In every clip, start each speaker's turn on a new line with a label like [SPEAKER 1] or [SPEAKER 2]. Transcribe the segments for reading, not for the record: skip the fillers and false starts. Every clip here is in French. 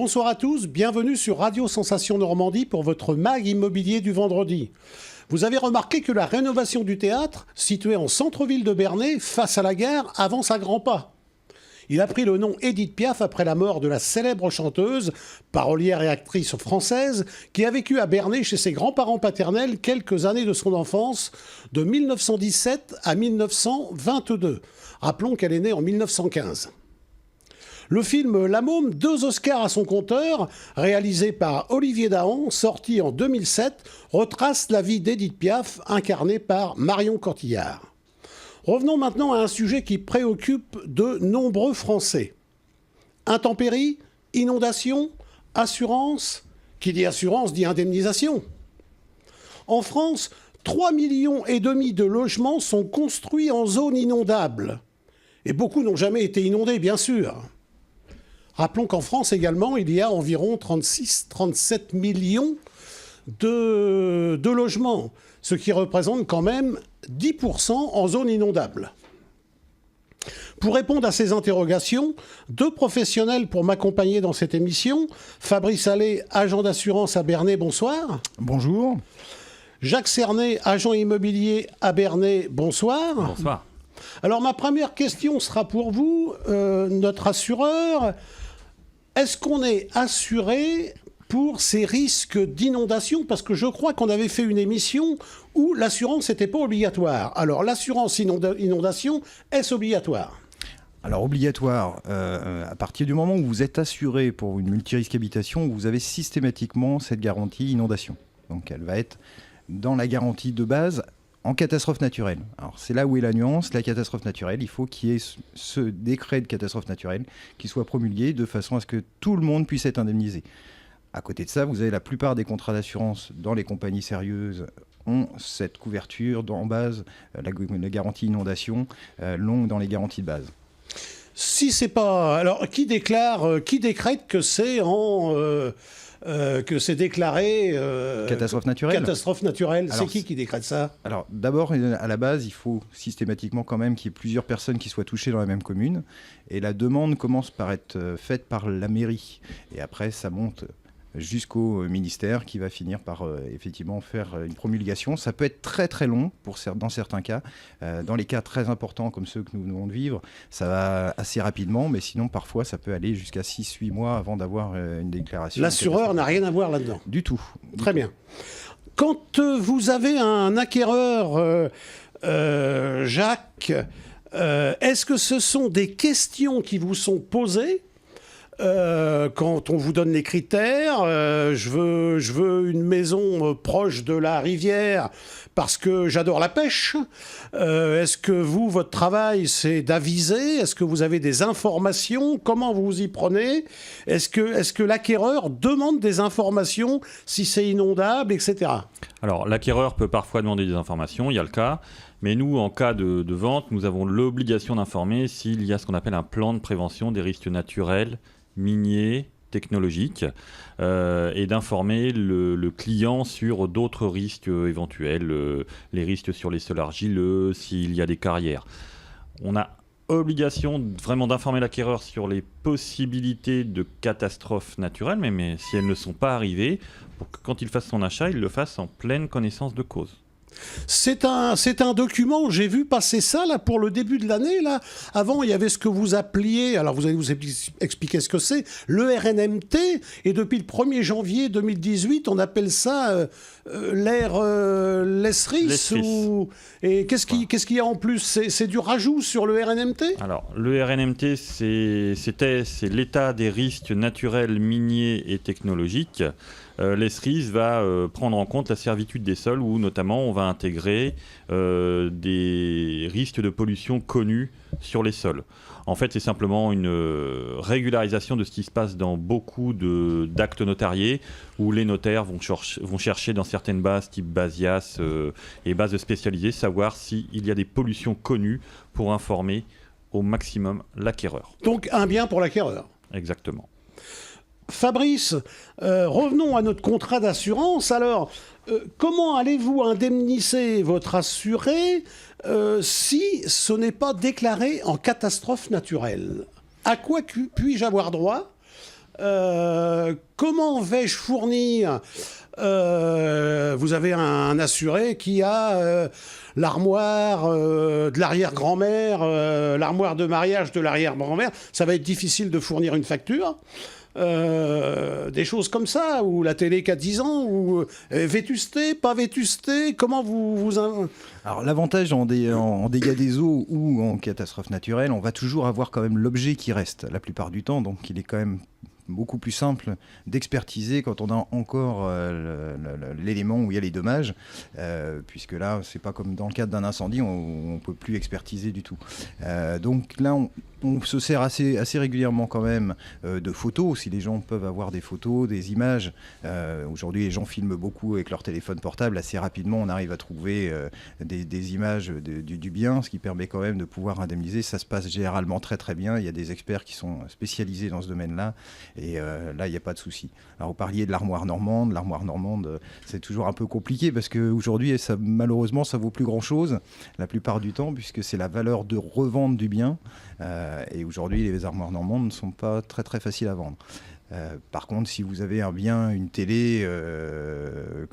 [SPEAKER 1] Bonsoir à tous, bienvenue sur Radio Sensation Normandie pour votre mag immobilier du vendredi. Vous avez remarqué que la rénovation du théâtre, situé en centre-ville de Bernay, face à la gare, avance à grands pas. Il a pris le nom Édith Piaf après la mort de la célèbre chanteuse, parolière et actrice française, qui a vécu à Bernay chez ses grands-parents paternels quelques années de son enfance, de 1917 à 1922. Rappelons qu'elle est née en 1915. Le film La Môme, 2 Oscars à son compteur, réalisé par Olivier Dahan, sorti en 2007, retrace la vie d'Édith Piaf, incarnée par Marion Cotillard. Revenons maintenant à un sujet qui préoccupe de nombreux Français. Intempéries, inondations, assurance. Qui dit assurance dit indemnisation. En France, 3,5 millions de logements sont construits en zone inondable. Et beaucoup n'ont jamais été inondés, bien sûr. Rappelons qu'en France également, il y a environ 36-37 millions de logements, ce qui représente quand même 10% en zone inondable. Pour répondre à ces interrogations, 2 professionnels pour m'accompagner dans cette émission. Fabrice Allais, agent d'assurance à Bernay, bonsoir.
[SPEAKER 2] Bonjour.
[SPEAKER 1] Jacques Cernet, agent immobilier à Bernay, bonsoir.
[SPEAKER 3] Bonsoir.
[SPEAKER 1] Alors ma première question sera pour vous, notre assureur. Est-ce qu'on est assuré pour ces risques d'inondation? Parce que je crois qu'on avait fait une émission où l'assurance n'était pas obligatoire. Alors l'assurance inondation, est-ce obligatoire?
[SPEAKER 2] Alors obligatoire, à partir du moment où vous êtes assuré pour une multirisque habitation, vous avez systématiquement cette garantie inondation. Donc elle va être dans la garantie de base en catastrophe naturelle. Alors c'est là où est la nuance. La catastrophe naturelle, il faut qu'il y ait ce décret de catastrophe naturelle qui soit promulgué de façon à ce que tout le monde puisse être indemnisé. À côté de ça, vous avez la plupart des contrats d'assurance dans les compagnies sérieuses ont cette couverture en base, la garantie inondation, longue dans les garanties de base.
[SPEAKER 1] Si c'est pas... Alors, qui décrète que c'est que c'est déclaré...
[SPEAKER 2] catastrophe naturelle.
[SPEAKER 1] Catastrophe naturelle.
[SPEAKER 2] Alors,
[SPEAKER 1] c'est qui décrète ça?
[SPEAKER 2] Alors, d'abord, à la base, il faut systématiquement quand même qu'il y ait plusieurs personnes qui soient touchées dans la même commune. Et la demande commence par être faite par la mairie. Et après, ça monte jusqu'au ministère qui va finir par effectivement faire une promulgation. Ça peut être très très long dans certains cas. Dans les cas très importants comme ceux que nous venons de vivre, ça va assez rapidement, mais sinon parfois ça peut aller jusqu'à 6-8 mois avant d'avoir une déclaration.
[SPEAKER 1] L'assureur n'a rien à voir là-dedans?
[SPEAKER 2] Du tout.
[SPEAKER 1] Très bien. Quand vous avez un acquéreur, Jacques, est-ce que ce sont des questions qui vous sont posées quand on vous donne les critères, je veux une maison proche de la rivière parce que j'adore la pêche. Est-ce que votre travail, c'est d'aviser? Est-ce que vous avez des informations? Comment vous vous y prenez? Est-ce que l'acquéreur demande des informations si c'est inondable, etc.?
[SPEAKER 3] Alors, l'acquéreur peut parfois demander des informations, il y a le cas. Mais nous, en cas de vente, nous avons l'obligation d'informer s'il y a ce qu'on appelle un plan de prévention des risques naturels, miniers, technologiques, et d'informer le client sur d'autres risques éventuels, les risques sur les sols argileux, s'il y a des carrières. On a obligation vraiment d'informer l'acquéreur sur les possibilités de catastrophes naturelles, mais si elles ne sont pas arrivées, pour que quand il fasse son achat, il le fasse en pleine connaissance de cause.
[SPEAKER 1] C'est un document, j'ai vu passer ça là pour le début de l'année. Là. Avant, il y avait ce que vous appeliez, alors vous allez vous expliquer ce que c'est, le RNMT, et depuis le 1er janvier 2018, on appelle ça l'ESRIS. Et qu'est-ce qu'il y a en plus? C'est du rajout sur le RNMT?
[SPEAKER 3] Alors, le RNMT, c'est l'état des risques naturels, miniers et technologiques. L'ESRIS va prendre en compte la servitude des sols où notamment on va intégrer des risques de pollution connus sur les sols. En fait, c'est simplement une régularisation de ce qui se passe dans beaucoup d'actes notariés où les notaires vont chercher dans certaines bases type BASIAS et bases spécialisées savoir s'il y a des pollutions connues pour informer au maximum l'acquéreur.
[SPEAKER 1] Donc un bien pour l'acquéreur.
[SPEAKER 3] Exactement.
[SPEAKER 1] Fabrice, revenons à notre contrat d'assurance. Alors, comment allez-vous indemniser votre assuré si ce n'est pas déclaré en catastrophe naturelle? À quoi puis-je avoir droit Comment vais-je fournir vous avez un assuré qui a l'armoire de l'arrière-grand-mère, l'armoire de mariage de l'arrière-grand-mère. Ça va être difficile de fournir une facture. Des choses comme ça, ou la télé qui a 10 ans, ou vétusté, pas vétusté, comment vous...
[SPEAKER 2] Alors l'avantage en dégâts des eaux ou en catastrophe naturelle, on va toujours avoir quand même l'objet qui reste la plupart du temps, donc il est quand même beaucoup plus simple d'expertiser quand on a encore l'élément où il y a les dommages, puisque là, c'est pas comme dans le cadre d'un incendie, on peut plus expertiser du tout. Donc là, on se sert assez régulièrement quand même de photos, si les gens peuvent avoir des photos, des images. Aujourd'hui, les gens filment beaucoup avec leur téléphone portable. Assez rapidement, on arrive à trouver des images du bien, ce qui permet quand même de pouvoir indemniser. Ça se passe généralement très très bien. Il y a des experts qui sont spécialisés dans ce domaine-là. Et là, il n'y a pas de souci. Alors, vous parliez de l'armoire normande. L'armoire normande, c'est toujours un peu compliqué parce qu'aujourd'hui, malheureusement, ça vaut plus grand-chose la plupart du temps, puisque c'est la valeur de revente du bien. Et aujourd'hui, les armoires normandes ne sont pas très très faciles à vendre. Par contre, si vous avez un bien, une télé, que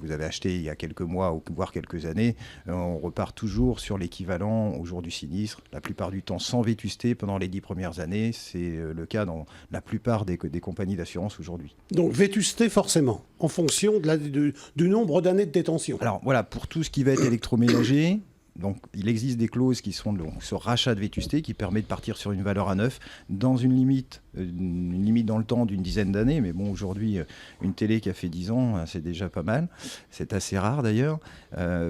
[SPEAKER 2] vous avez acheté il y a quelques mois ou voire quelques années, on repart toujours sur l'équivalent au jour du sinistre. La plupart du temps sans vétusté pendant les 10 premières années. C'est le cas dans la plupart des compagnies d'assurance aujourd'hui.
[SPEAKER 1] Donc vétusté forcément, en fonction du nombre d'années de détention.
[SPEAKER 2] Alors voilà, pour tout ce qui va être électroménager, donc, il existe des clauses qui sont ce rachat de vétusté qui permet de partir sur une valeur à neuf dans une limite dans le temps d'une dizaine d'années. Mais bon, aujourd'hui, une télé qui a fait 10 ans, c'est déjà pas mal. C'est assez rare d'ailleurs.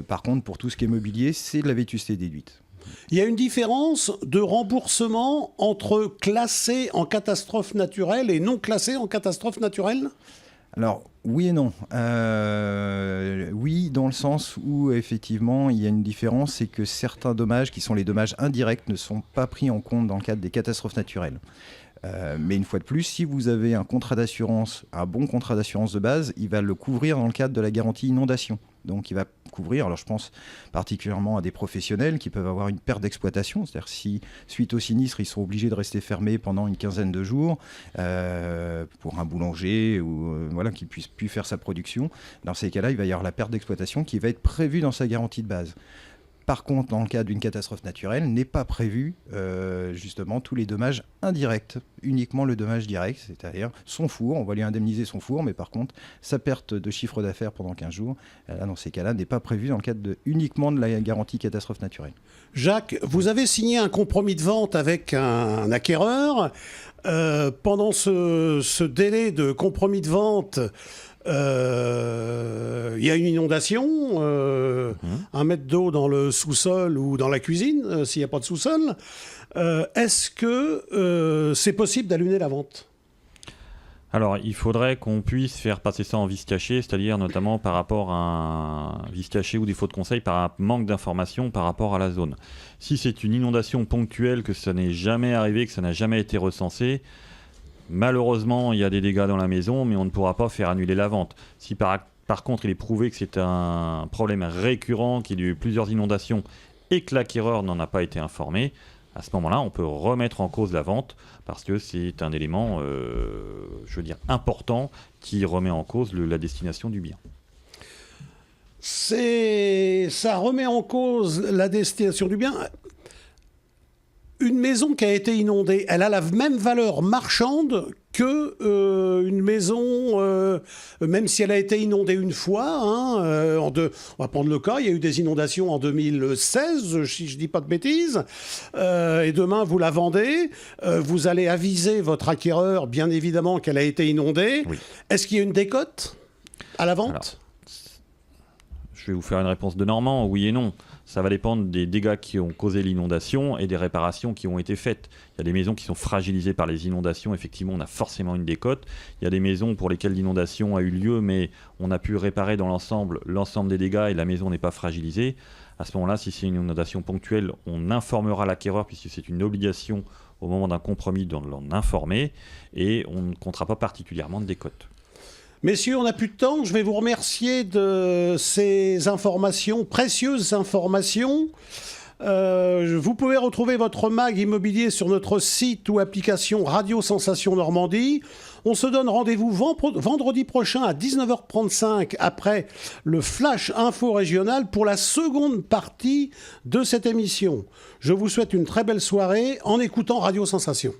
[SPEAKER 2] Par contre, pour tout ce qui est mobilier, c'est de la vétusté déduite.
[SPEAKER 1] Il y a une différence de remboursement entre classé en catastrophe naturelle et non classé en catastrophe naturelle ?
[SPEAKER 2] Alors, oui et non. Oui, dans le sens où, effectivement, il y a une différence, c'est que certains dommages, qui sont les dommages indirects, ne sont pas pris en compte dans le cadre des catastrophes naturelles. Mais une fois de plus, si vous avez un contrat d'assurance, un bon contrat d'assurance de base, il va le couvrir dans le cadre de la garantie inondation. Donc il va couvrir, alors je pense particulièrement à des professionnels qui peuvent avoir une perte d'exploitation, c'est-à-dire si suite au sinistre ils sont obligés de rester fermés pendant une quinzaine de jours pour un boulanger ou voilà, qui ne puisse plus faire sa production, dans ces cas-là il va y avoir la perte d'exploitation qui va être prévue dans sa garantie de base. Par contre, dans le cas d'une catastrophe naturelle, n'est pas prévu justement tous les dommages indirects, uniquement le dommage direct, c'est-à-dire son four, on va lui indemniser son four, mais par contre, sa perte de chiffre d'affaires pendant 15 jours, là, dans ces cas-là, n'est pas prévu dans le cadre uniquement de la garantie catastrophe naturelle.
[SPEAKER 1] Jacques, vous avez signé un compromis de vente avec un acquéreur. Pendant ce délai de compromis de vente, il y a une inondation, 1 mètre d'eau dans le sous-sol ou dans la cuisine, s'il n'y a pas de sous-sol. Est-ce que c'est possible d'annuler la vente ?
[SPEAKER 3] Alors, il faudrait qu'on puisse faire passer ça en vice caché, c'est-à-dire notamment par rapport à un vice caché ou défaut de conseil, par un manque d'information par rapport à la zone. Si c'est une inondation ponctuelle, que ça n'est jamais arrivé, que ça n'a jamais été recensé, malheureusement, il y a des dégâts dans la maison, mais on ne pourra pas faire annuler la vente. Si par contre, il est prouvé que c'est un problème récurrent, qu'il y a eu plusieurs inondations et que l'acquéreur n'en a pas été informé, à ce moment-là, on peut remettre en cause la vente parce que c'est un élément, important qui remet en cause la destination du bien.
[SPEAKER 1] Ça remet en cause la destination du bien. Une maison qui a été inondée, elle a la même valeur marchande que une maison, même si elle a été inondée une fois. On va prendre le cas, il y a eu des inondations en 2016, si je ne dis pas de bêtises. Et demain, vous la vendez. Vous allez aviser votre acquéreur, bien évidemment, qu'elle a été inondée. Oui. Est-ce qu'il y a une décote à la vente ? Alors,
[SPEAKER 3] je vais vous faire une réponse de Normand, oui et non. Ça va dépendre des dégâts qui ont causé l'inondation et des réparations qui ont été faites. Il y a des maisons qui sont fragilisées par les inondations, effectivement on a forcément une décote. Il y a des maisons pour lesquelles l'inondation a eu lieu, mais on a pu réparer dans l'ensemble des dégâts et la maison n'est pas fragilisée. À ce moment-là, si c'est une inondation ponctuelle, on informera l'acquéreur puisque c'est une obligation au moment d'un compromis d'en informer et on ne comptera pas particulièrement de décote.
[SPEAKER 1] Messieurs, on n'a plus de temps. Je vais vous remercier de ces informations, précieuses informations. Vous pouvez retrouver votre mag immobilier sur notre site ou application Radio Sensation Normandie. On se donne rendez-vous vendredi prochain à 19h35 après le Flash Info Régional pour la seconde partie de cette émission. Je vous souhaite une très belle soirée en écoutant Radio Sensation.